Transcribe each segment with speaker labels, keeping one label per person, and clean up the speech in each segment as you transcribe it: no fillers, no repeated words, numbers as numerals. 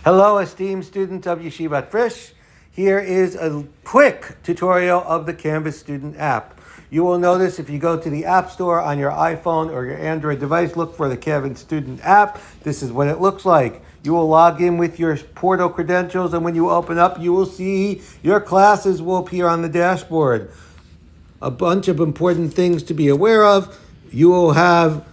Speaker 1: Hello, esteemed students of Yeshivat Frisch. Here is a quick tutorial of the Canvas Student app. You will notice if you go to the App Store on your iPhone or your Android device, look for the Canvas Student app. This is what it looks like. You will log in with your portal credentials, and when you open up, you will see your classes will appear on the dashboard. A bunch of important things to be aware of. You will have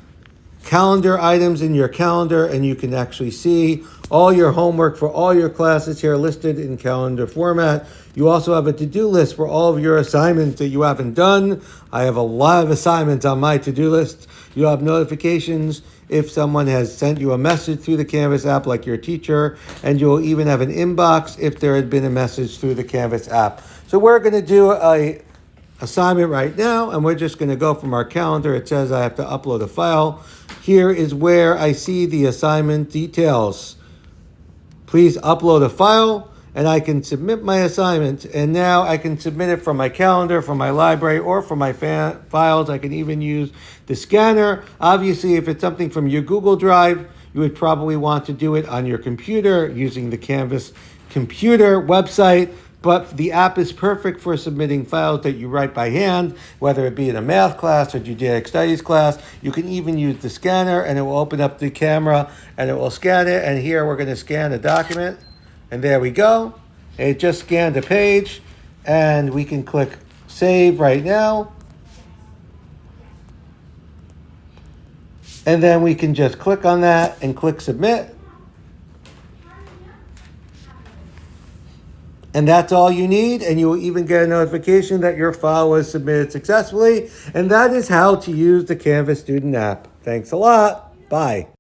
Speaker 1: calendar items in your calendar, and you can actually see all your homework for all your classes here listed in calendar format. You also have a to-do list for all of your assignments that you haven't done. I have a lot of assignments on my to-do list. You have notifications if someone has sent you a message through the Canvas app, like your teacher, and you'll even have an inbox if there had been a message through the Canvas app. So we're going to do a assignment right now, and we're just going to go from our calendar. It says I have to upload a file. Here is where I see the assignment details. Please upload a file, and I can submit my assignment. And now I can submit it from my calendar, from my library, or from my files. I can even use the scanner. Obviously, if it's something from your Google Drive, you would probably want to do it on your computer using the Canvas computer website. But the app is perfect for submitting files that you write by hand, whether it be in a math class or Judaic Studies class. You can even use the scanner, and it will open up the camera, and it will scan it. And here we're going to scan a document, and there we go. It just scanned a page, and we can click Save right now. And then we can just click on that and click Submit. And that's all you need, and you will even get a notification that your file was submitted successfully. And that is how to use the Canvas Student app. Thanks a lot. Bye.